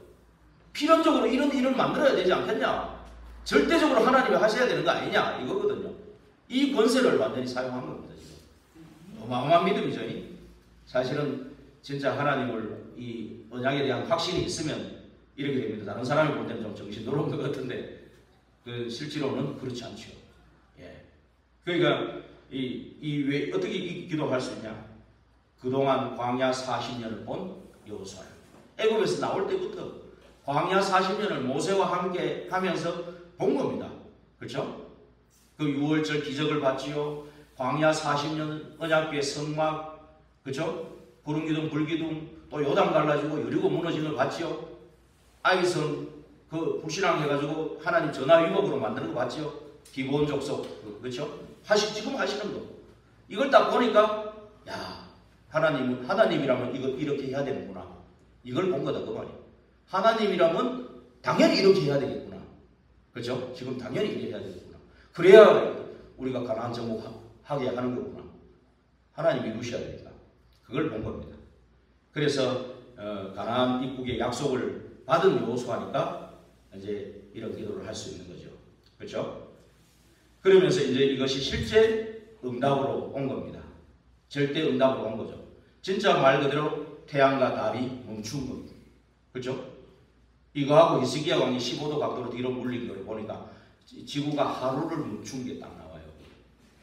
필연적으로 이런 일을 만들어야 되지 않겠냐. 절대적으로 하나님이 하셔야 되는 거 아니냐 이거거든요. 이 권세를 완전히 사용한 겁니다. 지금. 어마어마한 믿음이죠. 사실은 진짜 하나님을 이 언약에 대한 확신이 있으면 이렇게 됩니다. 다른 사람이 볼 때는 좀 정신 돌아온 것 같은데 실제로는 그렇지 않죠. 예. 그러니까 왜 어떻게 이 기도할 수 있냐? 그동안 광야 40년을 본 여호수아. 애굽에서 나올 때부터 광야 40년을 모세와 함께 하면서 본 겁니다. 그렇죠? 그 6월절 기적을 봤지요. 광야 40년 언약궤 성막, 그렇죠? 구름 기둥, 불 기둥, 또 요단 갈라지고 여리고 무너지는 걸 봤지요. 아이성 그 불신앙해가지고 하나님 전화 위복으로 만드는 거 봤지요. 기브온 족속, 그렇죠? 지금 하시는 거. 이걸 딱 보니까 야 하나님이라면 이거 이렇게 해야 되는구나. 이걸 본 거다 그 말이에요. 하나님이라면 당연히 이렇게 해야 되겠구나. 그렇죠? 지금 당연히 이렇게 해야 되겠구나. 그래야 우리가 가나안 정복하게 하는 거구나. 하나님이 이루셔야 되니까. 그걸 본 겁니다. 그래서 가나안 입국의 약속을 받은 여호수아니까 이제 이런 기도를 할 수 있는 거죠. 그렇죠? 그러면서 이제 이것이 실제 응답으로 온 겁니다. 절대 응답으로 온 거죠. 진짜 말 그대로 태양과 달이 멈춘 겁니다. 그렇죠? 이거하고 히스기야 왕이 15도 각도로 뒤로 물린 걸 보니까 지구가 하루를 멈춘 게 딱 나와요.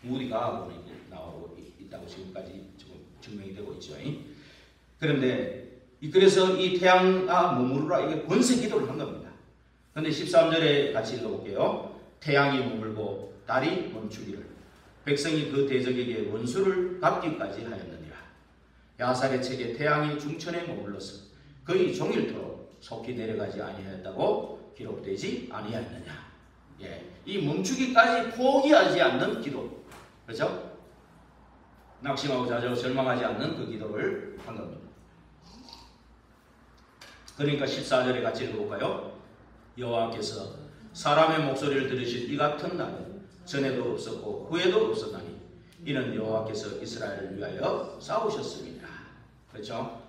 무디 과학으로 나오고 있다고 지금까지 증명이 되고 있죠. 그런데 그래서 이 태양아 머무르라 이게 권세 기도를 한 겁니다. 근데 13절에 같이 읽어볼게요. 태양이 머물고 달이 멈추기를 백성이 그 대적에게 원수를 갚기까지 하였느니라. 야살의 책에 태양이 중천에 머물러서 거의 종일토록 속히 내려가지 아니하였다고 기록되지 아니하였느냐. 예, 이 멈추기까지 포기하지 않는 기도, 그렇죠? 낙심하고 좌절하고 절망하지 않는 그 기도를 한 겁니다. 그러니까 14절에 같이 읽어볼까요? 여호와께서 사람의 목소리를 들으실 이 같은 날은 전에도 없었고 후에도 없었나니 이는 여호와께서 이스라엘을 위하여 싸우셨습니다. 그렇죠?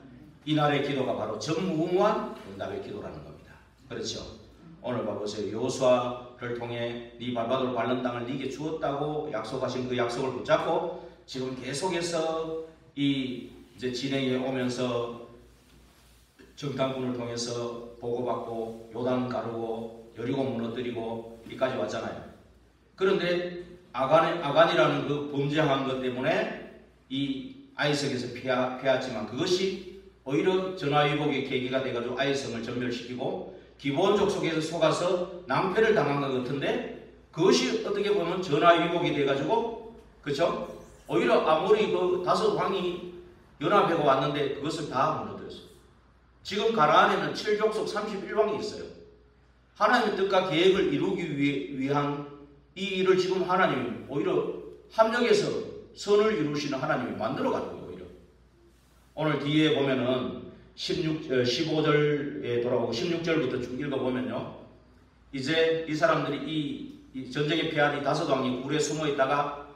이날의 기도가 바로 전무후무한 응답의 기도라는 겁니다. 그렇죠? 오늘 봐보세요. 여호수아를 통해 네 발바닥으로 밟는 땅을 네게 주었다고 약속하신 그 약속을 붙잡고 지금 계속해서 이 이제 진행해 오면서 정탐꾼을 통해서 보고받고 요단 가르고 여리고 무너뜨리고 여기까지 왔잖아요. 그런데 아간이라는 그 범죄한 것 때문에 이 아이성에서 피했지만 그것이 오히려 전화위복의 계기가 돼가지고 아이성을 전멸시키고 기브온 속에서 속아서 낭패를 당한 것 같은데 그것이 어떻게 보면 전화위복이 돼가지고 그렇죠? 오히려 아무리 그 다섯 왕이 연합해가 왔는데 그것을 다 무너뜨렸어요. 지금 가나안에는 7족속 31왕이 있어요. 하나님의 뜻과 계획을 이루기 위한 이 일을 지금 하나님이 오히려 합력해서 선을 이루시는 하나님이 만들어가지고 오히려 오늘 뒤에 보면은 15절에 돌아오고 16절부터 쭉 읽어보면요. 이제 이 사람들이 이 전쟁에 피한 이 다섯 왕이 굴에 숨어 있다가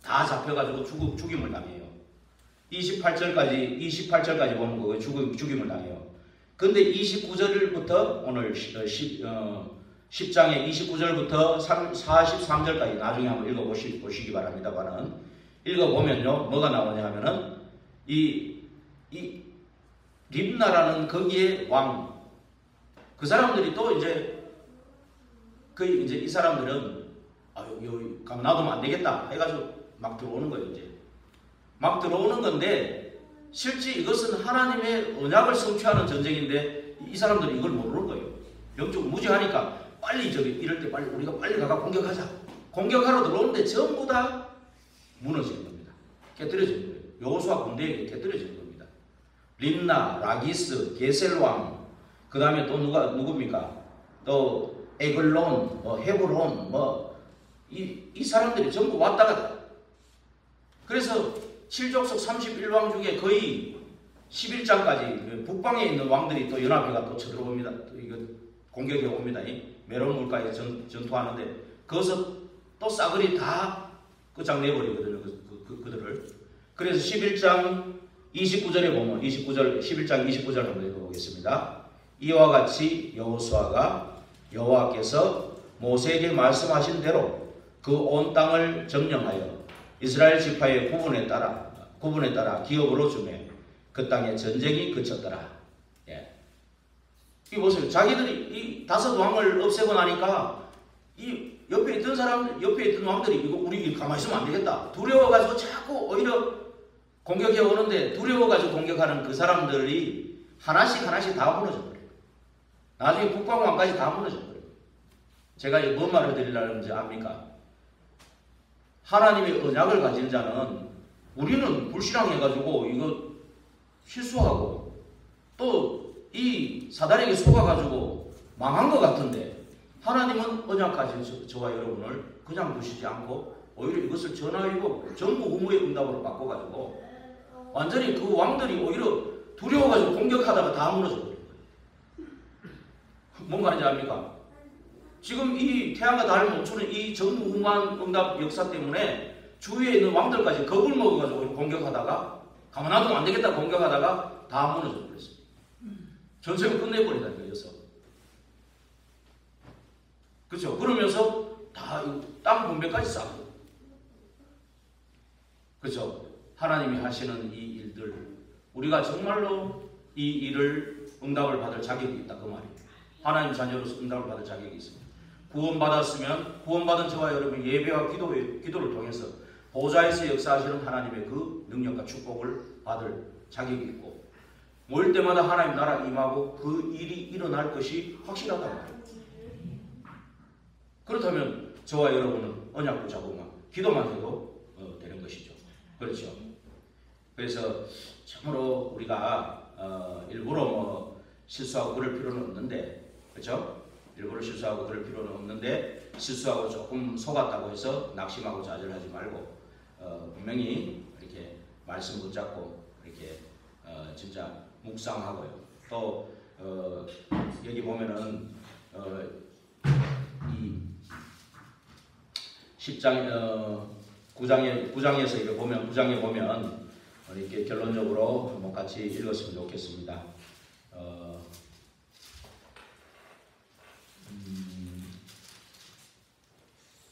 다 잡혀가지고 죽임을 당해요. 28절까지 보면 그 죽임을 당해요. 근데 29절부터 오늘 10장의 29절부터 43절까지 나중에 한번 읽어보시기 바랍니다만은 읽어보면요. 뭐가 나오냐 하면은 이 립나라는 거기에 왕, 그 사람들이 또 이제 이 사람들은 여기 가면 놔두면 안 되겠다 해가지고 막 들어오는 거예요. 이제 막 들어오는 건데 실제 이것은 하나님의 언약을 성취하는 전쟁인데 이 사람들이 이걸 모르는 거예요. 영적으로 무지하니까 빨리 이럴 때 빨리 우리가 빨리 가가 공격하자. 공격하러 들어오는데 전부 다 무너지는 겁니다. 깨뜨려지는 거예요. 여호수아 군대에게 깨뜨려지는 겁니다. 림나, 라기스, 게셀왕, 그 다음에 또 누굽니까? 또 에글론, 헤브론, 이 사람들이 전부 왔다 갔다. 그래서 7족속 31왕 중에 거의 11장까지 북방에 있는 왕들이 또 연합회가 또 쳐들어옵니다. 이거 공격해 옵니다. 메론 물가에 전투하는데 그것을 또 싸그리 다 끝장내버리거든요. 그들을. 그래서 11장 29절에 보면 11장 29절 한번 읽어보겠습니다. 이와 같이 여호와께서 모세에게 말씀하신 대로 그 온 땅을 점령하여 이스라엘 지파의 구분에 따라 기업으로 주매 그 땅에 전쟁이 그쳤더라. 예. 이 보세요. 자기들이 이 다섯 왕을 없애고 나니까 이 옆에 있던 왕들이 이거 우리 가만히 있으면 안 되겠다. 두려워가지고 자꾸 오히려 공격해 오는데 두려워가지고 공격하는 그 사람들이 하나씩 다 무너져 버려요. 나중에 북방왕까지 다 무너져 버려요. 제가 뭔 말을 드리려는지 압니까? 하나님의 언약을 가진 자는 우리는 불신앙해가지고 이거 실수하고 또 이 사단에게 속아가지고 망한 것 같은데 하나님은 언약 가진 저와 여러분을 그냥 두시지 않고 오히려 이것을 전화위복 전무후무의 응답으로 바꿔가지고 완전히 그 왕들이 오히려 두려워가지고 공격하다가 다 무너져 버린 거예요. 뭔 말인지 압니까? 지금 이 태양과 달을 멈추는 이 전무후무한 응답 역사 때문에 주위에 있는 왕들까지 겁을 먹어가지고 공격하다가 가만 놔두면 안 되겠다 공격하다가 다 무너져 버렸어요. 전쟁을 끝내버리다니까 여기서. 그렇죠? 그러면서 다 땅 분배까지 쌓고. 그렇죠? 하나님이 하시는 이 일들 우리가 정말로 이 일을 응답을 받을 자격이 있다 그 말이에요. 하나님 자녀로서 응답을 받을 자격이 있습니다. 구원받았으면 구원받은 저와 여러분 예배와 기도를 통해서 보좌에서 역사하시는 하나님의 그 능력과 축복을 받을 자격이 있고 모일 때마다 하나님 나라 임하고 그 일이 일어날 것이 확실하단 말이에요. 그렇다면 저와 여러분은 언약 붙잡고 기도만 해도 되는 것이죠. 그렇죠. 그래서 참으로 우리가 일부러 뭐 실수하고 그럴 필요는 없는데, 그렇죠? 일부러 실수하고 그럴 필요는 없는데, 실수하고 조금 속았다고 해서 낙심하고 좌절하지 말고 분명히 이렇게 말씀 붙잡고 이렇게 진짜 묵상하고요. 또 여기 보면은 이 10장 9장에서 이렇게 보면 9장에 보면 이렇게 결론적으로 한번 같이 읽었으면 좋겠습니다.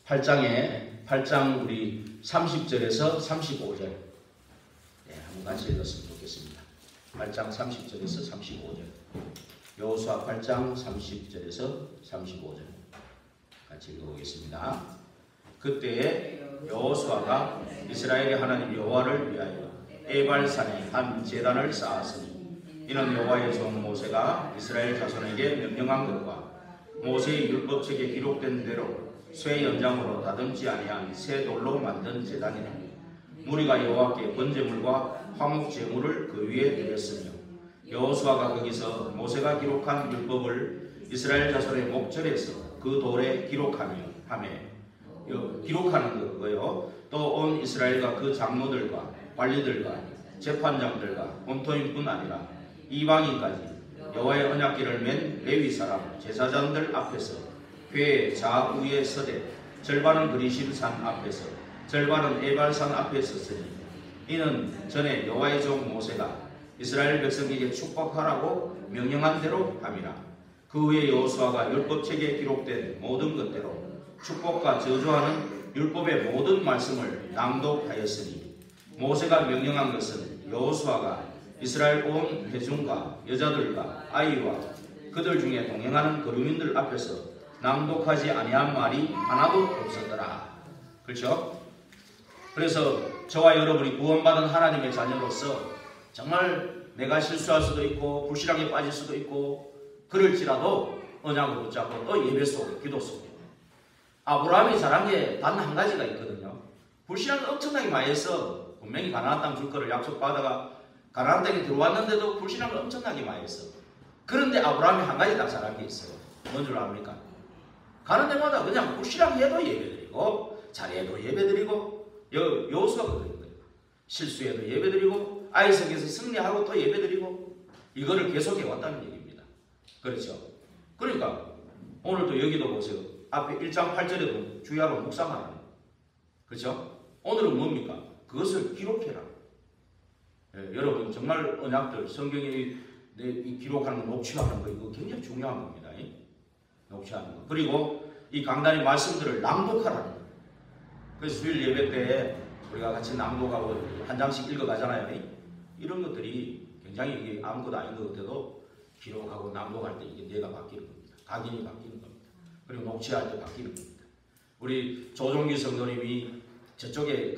8장 우리 30절에서 35절 한번 같이 읽었으면 좋겠습니다. 8장 30절에서 35절 여호수아 8장 30절에서 35절 같이 읽어보겠습니다. 그때에 여호수아가 이스라엘의 하나님 여호와를 위하여 에발산에 한 제단을 쌓았으니 이는 여호와의 종 모세가 이스라엘 자손에게 명령한 것과 모세의 율법책에 기록된 대로 쇠 연장으로 다듬지 아니한 새 돌로 만든 제단이라. 무리가 여호와께 번제물과 화목 제물을 그 위에 드렸으며 여호수아가 거기서 모세가 기록한 율법을 이스라엘 자손의 목전에서 그 돌에 기록하는 거고요. 또 온 이스라엘과 그 장로들과 관리들과 재판장들과 본토인뿐 아니라 이방인까지 여호와의 언약궤를 맨 레위 사람 제사장들 앞에서 궤의 좌우에 서되 절반은 그리심 산 앞에서 절반은 에발산 앞에 섰으니 이는 전에 여호와의 종 모세가 이스라엘 백성에게 축복하라고 명령한 대로 함이라. 그 후에 여호수아가 율법책에 기록된 모든 것대로 축복과 저주하는 율법의 모든 말씀을 낭독하였으니 모세가 명령한 것은 여호수아가 이스라엘 온 회중과 여자들과 아이와 그들 중에 동행하는 거류민들 앞에서 낭독하지 아니한 말이 하나도 없었더라. 그렇죠? 그래서 저와 여러분이 구원받은 하나님의 자녀로서 정말 내가 실수할 수도 있고 불신앙에 빠질 수도 있고 그럴지라도 언약을 붙잡고 또 예배 속에 기도 속에 아브라함이 잘한 게 단 한 가지가 있거든요. 불신앙이 엄청나게 많이 해서 분명히 가나안 땅 줄 거를 약속받아가 가나안 땅에 들어왔는데도 불신앙을 엄청나게 많이 했어. 그런데 아브라함이 한 가지 다 잘한 게 있어요. 뭔 줄 압니까? 가는 데마다 그냥 불신앙해도 예배드리고 잘해도 예배드리고 여호수아가 그런 거예요. 실수해도 예배드리고 아이성에서 승리하고 또 예배드리고 이거를 계속해왔다는 얘기입니다. 그렇죠? 그러니까 오늘도 여기도 보세요. 앞에 1장 8절에도 주야로 묵상하라. 그렇죠? 오늘은 뭡니까? 그것을 기록해라. 여러분 정말 언약들 성경에 기록하는 거 녹취하는 거 이거 굉장히 중요한 겁니다. 녹취하는 거. 그리고 이 강단의 말씀들을 낭독하라는 거예요. 그래서 주일 예배 때 우리가 같이 낭독하고 한 장씩 읽어가잖아요. 이런 것들이 굉장히 이게 아무것도 아닌 것 같아도 기록하고 낭독할 때 이게 뇌가 바뀌는 겁니다. 각인이 바뀌는 겁니다. 그리고 녹취할 때 바뀌는 겁니다. 우리 조종기 성도님이 저쪽에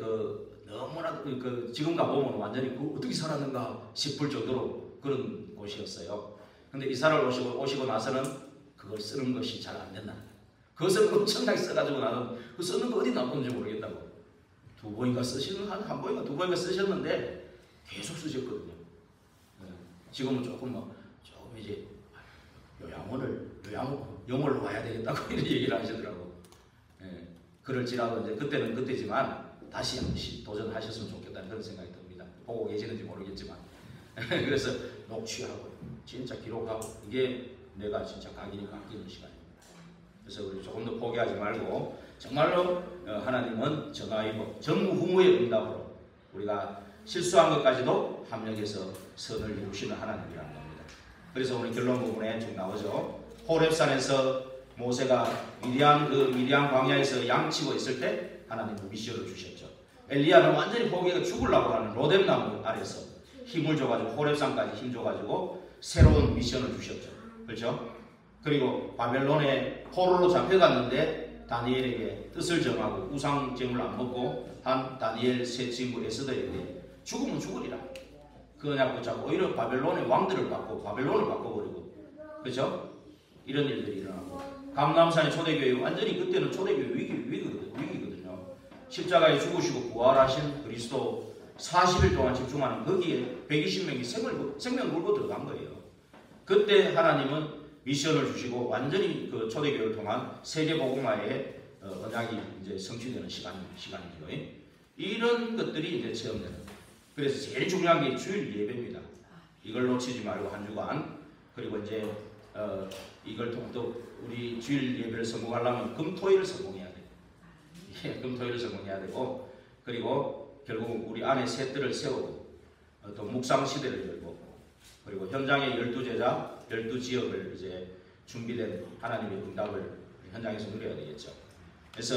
너무나 지금 가보면 완전히 어떻게 살았는가 싶을 정도로 그런 곳이었어요. 근데 이사를 오시고 나서는 그걸 쓰는 것이 잘 안 된다. 그것을 엄청나게 써가지고 나는 그 쓰는 거 어디 놔뒀는지 모르겠다고. 한 번인가 두 번인가 쓰셨는데 계속 쓰셨거든요. 지금은 조금 이제 영어로 와야 되겠다고 이런 얘기를 하시더라고. 그럴지라도 이제 그때는 그때지만 다시 한 번씩 도전하셨으면 좋겠다는 그런 생각이 듭니다. 보고 계시는지 모르겠지만. 그래서 녹취하고 진짜 기록하고 이게 내가 진짜 각인이 바뀌는 시간입니다. 그래서 우리 조금 더 포기하지 말고 정말로 하나님은 전화이고 전무후무의 응답으로 우리가 실수한 것까지도 합력해서 선을 이루시는 하나님이라는 겁니다. 그래서 오늘 결론 부분에 쭉 나오죠. 호렙산에서 모세가 미디안 광야에서 양치고 있을 때 하나님은 미션을 주셨죠. 엘리야는 완전히 포기해서 죽으려고 하는 로뎀나무 아래서 힘을 줘가지고 호렙산까지 힘 줘가지고 새로운 미션을 주셨죠. 그렇죠? 그리고 바벨론에 포로로 잡혀갔는데 다니엘에게 뜻을 정하고 우상 제물 안 먹고 한 다니엘 세 친구 에스더에게 죽으면 죽으리라. 그냥 붙잡고 오히려 바벨론의 왕들을 바꾸고 바벨론을 바꿔버리고, 그렇죠? 이런 일들이 일어나고, 감람산의 초대교회 완전히 그때는 초대교회 위기거든요. 십자가에 죽으시고 부활하신 그리스도 40일 동안 집중하는 거기에 120명이 생명 물고 들어간 거예요. 그때 하나님은 미션을 주시고 완전히 그 초대교회를 통한 세계 복음화의 언약이 이제 성취되는 시간이죠. 이런 것들이 이제 체험되는. 그래서 제일 중요한 게 주일 예배입니다. 이걸 놓치지 말고 한 주간, 그리고 이제 이걸 통해서 우리 주일 예배를 성공하려면 금토일을 성공해야 돼요. 예, 금토일을 성공해야 되고, 그리고 결국 우리 안에 셋들을 세우고 또 묵상 시대를 열고, 그리고 현장의 12제자 12지역을 이제 준비된 하나님의 응답을 현장에서 누려야 되겠죠. 그래서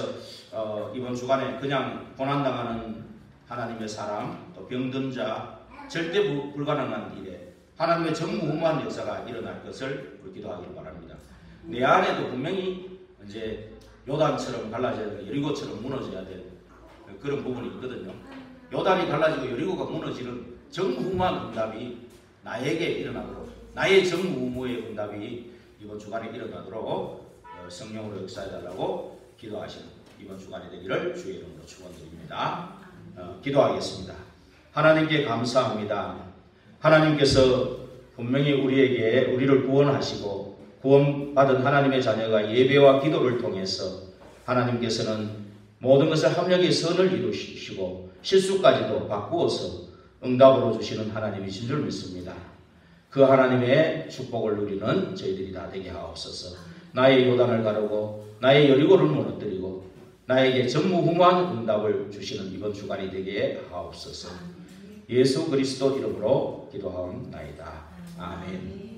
이번 주간에 그냥 고난당하는 하나님의 사람, 또 병든 자, 절대 불가능한 일에 하나님의 전무후무한 역사가 일어날 것을 기도하기를 바랍니다. 내 안에도 분명히 이제 요단처럼 갈라져야 되고 여리고처럼 무너져야 될 그런 부분이 있거든요. 요단이 갈라지고 여리고가 무너지는 전무후무한 응답이 나에게 일어나도록, 나의 전무후무의 응답이 이번 주간에 일어나도록 성령으로 역사해달라고 기도하시는 이번 주간이 되기를 주의 이름으로 축원드립니다. 기도하겠습니다. 하나님께 감사합니다. 하나님께서 분명히 우리를 구원하시고 구원받은 하나님의 자녀가 예배와 기도를 통해서 하나님께서는 모든 것을 합력의 선을 이루시고 실수까지도 바꾸어서 응답으로 주시는 하나님이신 줄 믿습니다. 그 하나님의 축복을 누리는 저희들이 다 되게 하옵소서. 나의 요단을 가르고 나의 여리고를 무너뜨리고 나에게 전무후무한 응답을 주시는 이번 주간이 되게 하옵소서. 예수 그리스도 이름으로 기도하옵나이다. 아멘.